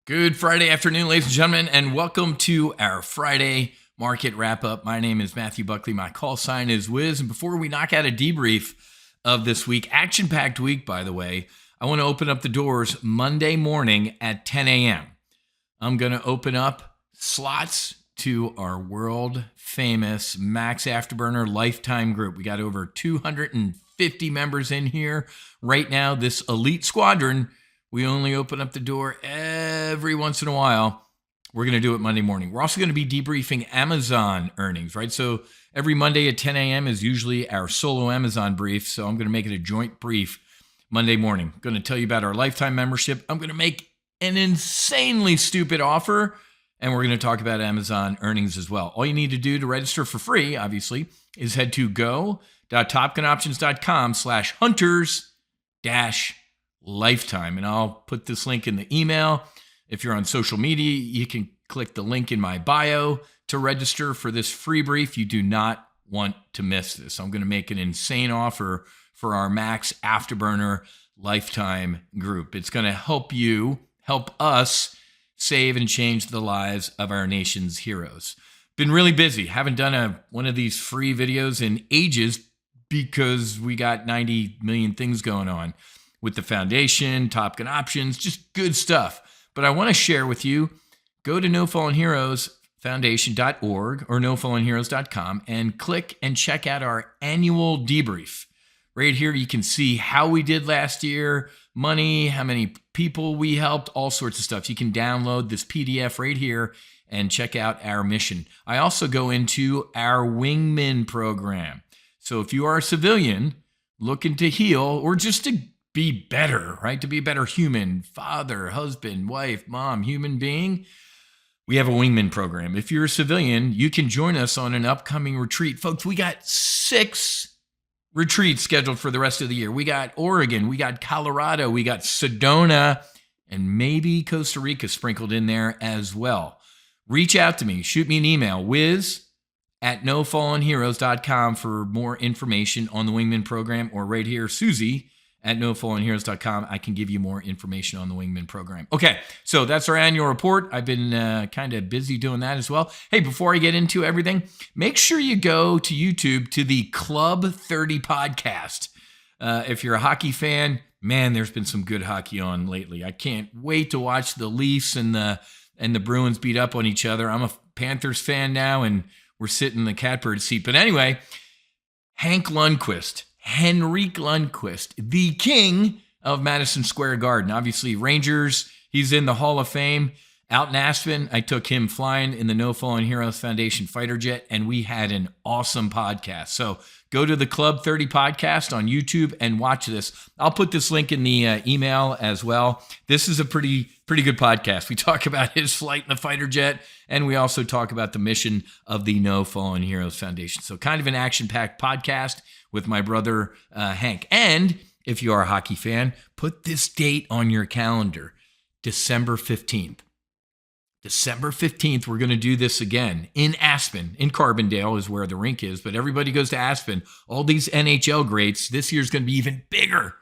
Good Friday afternoon, ladies and gentlemen, and welcome to our Friday market wrap-up. My name is Matthew Buckley. My call sign is Wiz. And before we knock out a debrief of this week, action-packed week, by the way, I want to open up the doors Monday morning at 10 a.m. I'm going to open up slots to our world-famous Max Afterburner Lifetime Group. We got over 250 members in here right now. This elite squadron, we only open up the door every once in a while. We're going to do it Monday morning. We're also going to be debriefing Amazon earnings, right? So every Monday at 10 a.m. is usually our solo Amazon brief. So I'm going to make it a joint brief Monday morning. I'm going to tell you about our lifetime membership. I'm going to make an insanely stupid offer, and we're going to talk about Amazon earnings as well. All you need to do to register for free, obviously, is head to go.topgunoptions.com/hunters-lifetime. And I'll put this link in the email. If you're on social media, you can click the link in my bio to register for this free brief. You do not want to miss this. I'm going to make an insane offer for our Max Afterburner Lifetime Group. It's going to help us save and change the lives of our nation's heroes. Been really busy. Haven't done one of these free videos in ages because we got 90 million things going on with the foundation, Top Gun options, just good stuff. But I want to share with you, go to nofallenheroesfoundation.org or nofallenheroes.com and click and check out our annual debrief. Right here, you can see how we did last year, money, how many people we helped, all sorts of stuff. You can download this PDF right here and check out our mission. I also go into our Wingman program. So if you are a civilian looking to heal or just to be better, right? To be a better human, father, husband, wife, mom, human being, we have a Wingman program. If you're a civilian, you can join us on an upcoming retreat. Folks, we got 6 retreats scheduled for the rest of the year. We got Oregon, we got Colorado, we got Sedona, and maybe Costa Rica sprinkled in there as well. Reach out to me. Shoot me an email, wiz@nofallenheroes.com for more information on the Wingman program, or right here, Susie@nofallenheroes.com. I can give you more information on the Wingman program. Okay, so that's our annual report. I've been kind of busy doing that as well. Hey, before I get into everything, make sure you go to YouTube to the Club 30 podcast. If you're a hockey fan, man, there's been some good hockey on lately. I can't wait to watch the Leafs and the Bruins beat up on each other. I'm a Panthers fan now, and we're sitting in the catbird seat. But anyway, Henrik Lundqvist, the king of Madison Square Garden. Obviously, Rangers, he's in the Hall of Fame. Out in Aspen, I took him flying in the No Fallen Heroes Foundation fighter jet, and we had an awesome podcast. So go to the Club 30 podcast on YouTube and watch this. I'll put this link in the email as well. This is a pretty good podcast. We talk about his flight in the fighter jet, and we also talk about the mission of the No Fallen Heroes Foundation. So kind of an action-packed podcast with my brother, Hank. And if you are a hockey fan, put this date on your calendar, December 15th. December 15th, we're going to do this again in Aspen. In Carbondale is where the rink is, but everybody goes to Aspen. All these NHL greats, this year's going to be even bigger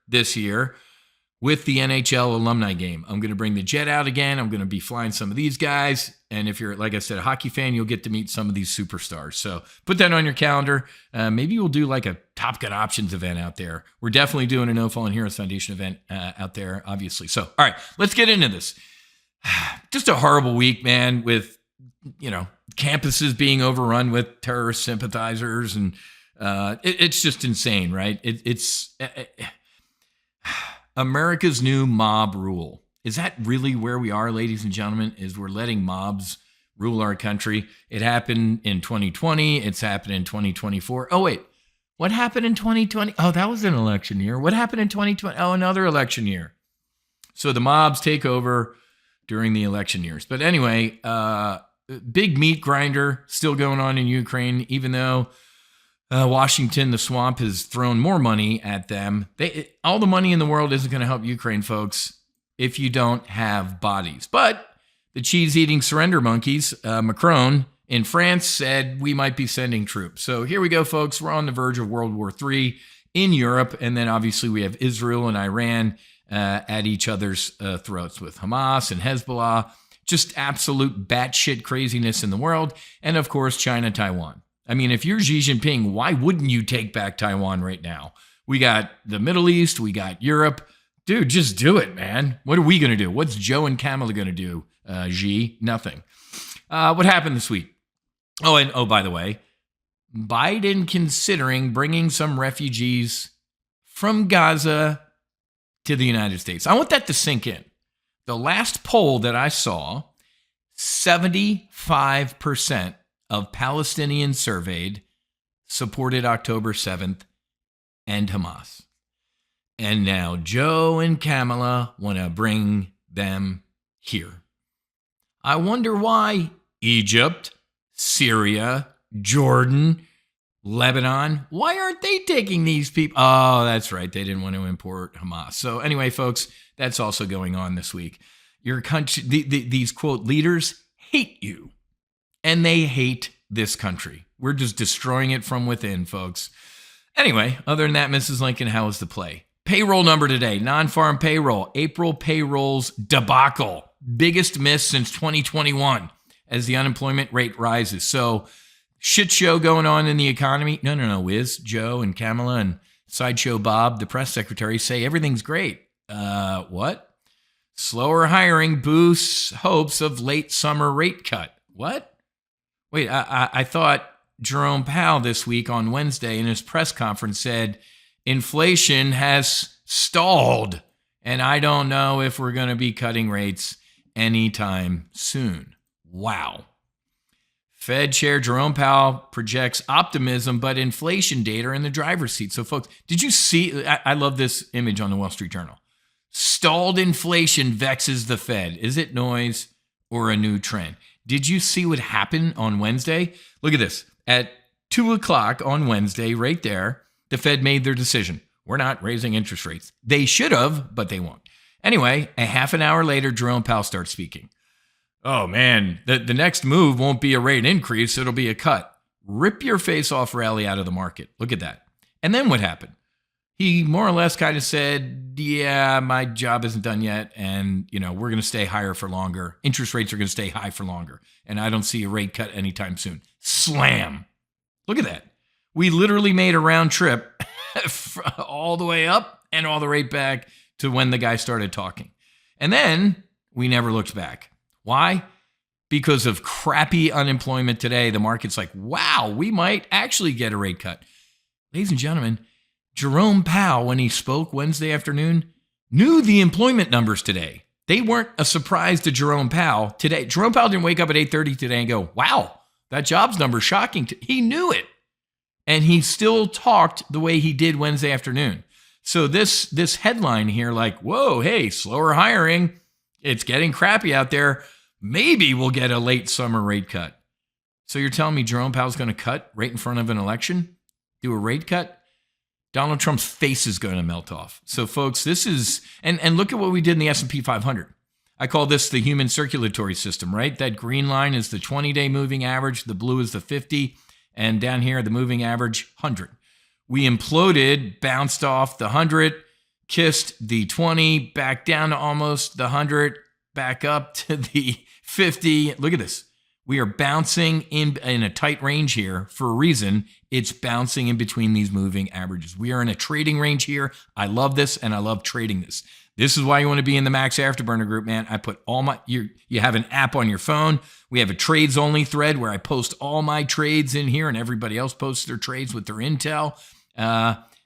this year with the NHL alumni game. I'm going to bring the jet out again. I'm going to be flying some of these guys. And if you're, like I said, a hockey fan, you'll get to meet some of these superstars. So put that on your calendar. Maybe we'll do like a Top Gun options event out there. We're definitely doing a No Fallen Heroes Foundation event out there, obviously. So, all right, let's get into this. Just a horrible week, man, with, campuses being overrun with terrorist sympathizers. And it's just insane, right? It's America's new mob rule. Is that really where we are, ladies and gentlemen, is we're letting mobs rule our country? It happened in 2020. It's happened in 2024. Oh, wait. What happened in 2020? Oh, that was an election year. What happened in 2020? Oh, another election year. So the mobs take over during the election years. But anyway, big meat grinder still going on in Ukraine, even though Washington, the swamp, has thrown more money at them. All the money in the world isn't going to help Ukraine, folks, if you don't have bodies. But the cheese-eating surrender monkeys, Macron in France, said we might be sending troops. So here we go, folks. We're on the verge of World War III in Europe. And then obviously we have Israel and Iran at each other's throats with Hamas and Hezbollah. Just absolute batshit craziness in the world. And of course, China, Taiwan. I mean, if you're Xi Jinping, why wouldn't you take back Taiwan right now? We got the Middle East, we got Europe. Dude, just do it, man. What are we going to do? What's Joe and Kamala going to do, Xi? Nothing. What happened this week? Oh, by the way, Biden considering bringing some refugees from Gaza to the United States. I want that to sink in. The last poll that I saw, 75% of Palestinians surveyed supported October 7th and Hamas. And now Joe and Kamala want to bring them here. I wonder why Egypt, Syria, Jordan, Lebanon, why aren't they taking these people? Oh, that's right. They didn't want to import Hamas. So anyway, folks, that's also going on this week. Your country, these quote leaders hate you, and they hate this country. We're just destroying it from within, folks. Anyway, other than that, Mrs. Lincoln, how was the play? Payroll number today, non-farm payroll, April payrolls debacle. Biggest miss since 2021 as the unemployment rate rises. So shit show going on in the economy. No, Wiz, Joe and Kamala and Sideshow Bob, the press secretary, say everything's great. What? Slower hiring boosts hopes of late summer rate cut. What? Wait, I thought Jerome Powell this week on Wednesday in his press conference said inflation has stalled, and I don't know if we're going to be cutting rates anytime soon. Wow. Fed Chair Jerome Powell projects optimism, but inflation data are in the driver's seat. So, folks, did you see? I love this image on the Wall Street Journal. Stalled inflation vexes the Fed. Is it noise or a new trend? Did you see what happened on Wednesday? Look at this. At 2 o'clock on Wednesday, right there, the Fed made their decision. We're not raising interest rates. They should have, but they won't. Anyway, a half an hour later, Jerome Powell starts speaking. Oh, man, the next move won't be a rate increase. It'll be a cut. Rip your face off rally out of the market. Look at that. And then what happened? He more or less kind of said, yeah, my job isn't done yet. And, we're going to stay higher for longer. Interest rates are going to stay high for longer. And I don't see a rate cut anytime soon. Slam. Look at that. We literally made a round trip all the way up and all the way back to when the guy started talking. And then we never looked back. Why? Because of crappy unemployment today. The market's like, wow, we might actually get a rate cut. Ladies and gentlemen, Jerome Powell, when he spoke Wednesday afternoon, knew the employment numbers today. They weren't a surprise to Jerome Powell today. Jerome Powell didn't wake up at 8:30 today and go, wow, that jobs number is shocking. He knew it. And he still talked the way he did Wednesday afternoon. So this headline here, like, whoa, hey, slower hiring. It's getting crappy out there. Maybe we'll get a late summer rate cut. So you're telling me Jerome Powell's going to cut right in front of an election? Do a rate cut? Donald Trump's face is going to melt off. So, folks, this is, and look at what we did in the S&P 500. I call this the human circulatory system, right? That green line is the 20-day moving average. The blue is the 50. And down here, the moving average, 100. We imploded, bounced off the 100, kissed the 20, back down to almost the 100, back up to the 50. Look at this. We are bouncing in a tight range here for a reason. It's bouncing in between these moving averages. We are in a trading range here. I love this, and I love trading this. This is why you want to be in the Max Afterburner group, man. I put all my, you have an app on your phone. We have a trades only thread where I post all my trades in here, and everybody else posts their trades with their intel.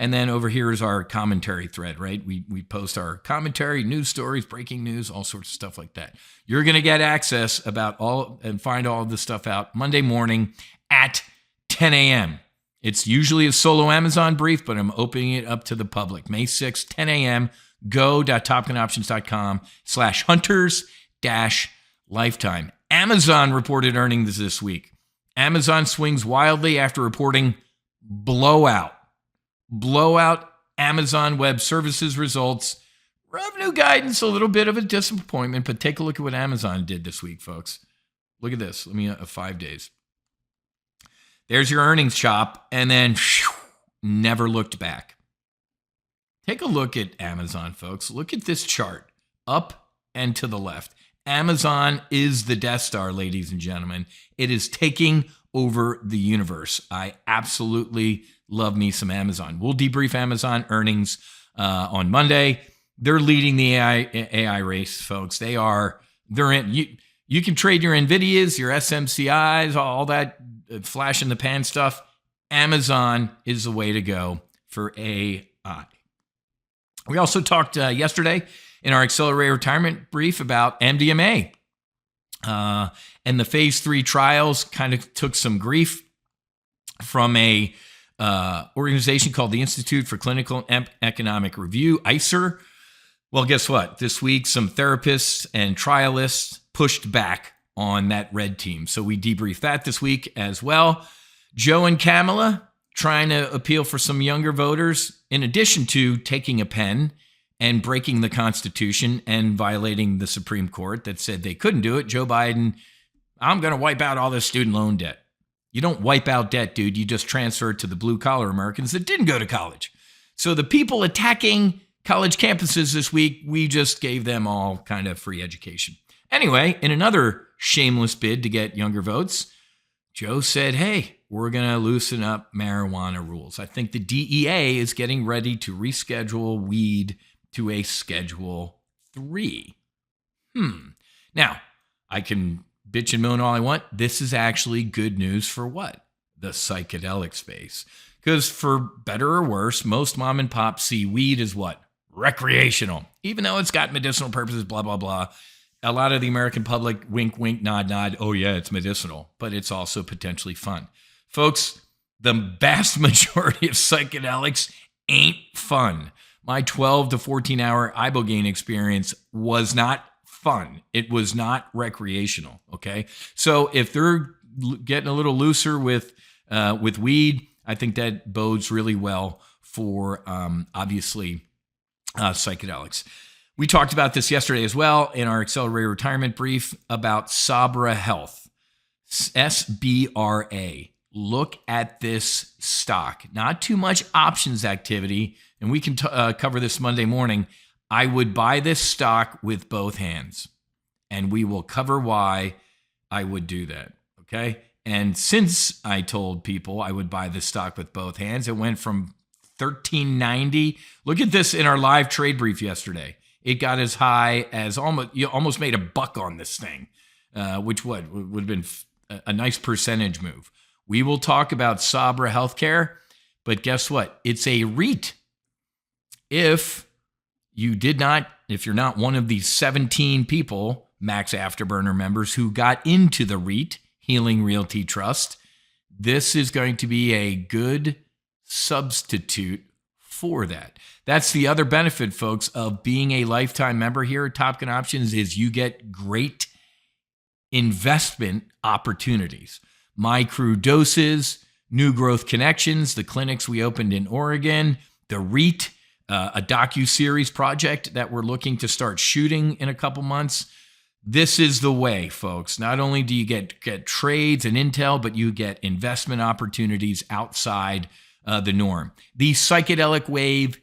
And then over here is our commentary thread, right? We post our commentary, news stories, breaking news, all sorts of stuff like that. You're going to get access about all and find all of this stuff out Monday morning at 10 a.m. It's usually a solo Amazon brief, but I'm opening it up to the public. May 6th, 10 a.m. Go.topgunoptions.com/hunters-lifetime. Amazon reported earnings this week. Amazon swings wildly after reporting blowout Amazon Web Services results. Revenue guidance, a little bit of a disappointment, but take a look at what Amazon did this week, folks. Look at this. Let me 5 days. There's your earnings chop, and then never looked back. Take a look at Amazon, folks. Look at this chart, up and to the left. Amazon is the Death Star, ladies and gentlemen. It is taking over the universe. I absolutely love me some Amazon. We'll debrief Amazon earnings on Monday. They're leading the AI race, folks. They're in. You can trade your NVIDIAs, your SMCIs, all that flash in the pan stuff. Amazon is the way to go for AI. We also talked yesterday in our Accelerated Retirement Brief about MDMA. And the phase 3 trials kind of took some grief from a organization called the Institute for Clinical and Economic Review, ICER. Well, guess what? This week, some therapists and trialists pushed back on that red team. So we debriefed that this week as well. Joe and Kamala trying to appeal for some younger voters, in addition to taking a pen and breaking the Constitution and violating the Supreme Court that said they couldn't do it. Joe Biden, I'm going to wipe out all this student loan debt. You don't wipe out debt, dude. You just transfer it to the blue-collar Americans that didn't go to college. So the people attacking college campuses this week, we just gave them all kind of free education. Anyway, in another shameless bid to get younger votes, Joe said, hey, we're going to loosen up marijuana rules. I think the DEA is getting ready to reschedule weed to a Schedule 3. Now, I can bitch and moan all I want. This is actually good news for what? The psychedelic space. Because for better or worse, most mom and pops see weed as what? Recreational. Even though it's got medicinal purposes, blah, blah, blah. A lot of the American public, wink, wink, nod, nod. Oh, yeah, it's medicinal, but it's also potentially fun. Folks, the vast majority of psychedelics ain't fun. My 12 to 14 hour ibogaine experience was not fun. It was not recreational. Okay. So if they're getting a little looser with weed, I think that bodes really well for, obviously, psychedelics. We talked about this yesterday as well in our Accelerated Retirement Brief about Sabra Health, SBRA. Look at this stock. Not too much options activity, and we can cover this Monday morning. I would buy this stock with both hands, and we will cover why I would do that, okay? And since I told people I would buy this stock with both hands, it went from $13.90. Look at this in our live trade brief yesterday. It got as high as almost made $1 on this thing, which would have been a nice percentage move. We will talk about Sabra Healthcare, but guess what? It's a REIT. If you're not one of these 17 people, Max Afterburner members, who got into the REIT, Healing Realty Trust, this is going to be a good substitute for that. That's the other benefit, folks, of being a lifetime member here at Top Gun Options is you get great investment opportunities. My Crew Doses, New Growth Connections, the clinics we opened in Oregon, the REIT, a docu-series project that we're looking to start shooting in a couple months. This is the way, folks. Not only do you get trades and intel, but you get investment opportunities outside the norm. The psychedelic wave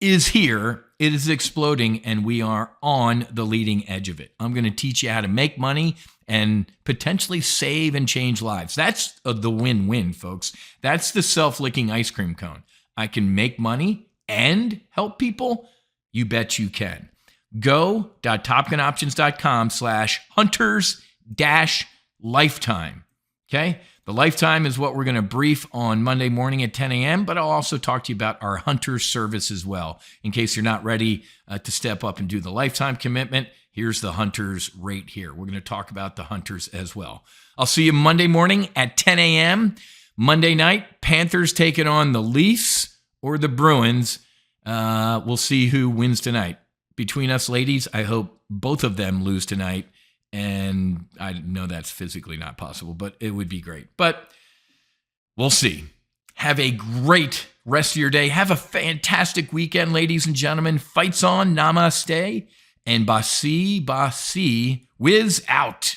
is here. It is exploding, and we are on the leading edge of it. I'm going to teach you how to make money and potentially save and change lives. That's the win-win, folks. That's the self-licking ice cream cone. I can make money and help people. You bet you can. go.topgunoptions.com/hunters-lifetime. Okay? The lifetime is what we're going to brief on Monday morning at 10 a.m., but I'll also talk to you about our Hunters service as well. In case you're not ready to step up and do the lifetime commitment, here's the Hunters rate here. We're going to talk about the Hunters as well. I'll see you Monday morning at 10 a.m. Monday night, Panthers taking on the Leafs or the Bruins. We'll see who wins tonight. Between us ladies, I hope both of them lose tonight. And I know that's physically not possible, but it would be great. But we'll see. Have a great rest of your day. Have a fantastic weekend, ladies and gentlemen. Fights on. Namaste. And Basi, Whiz out.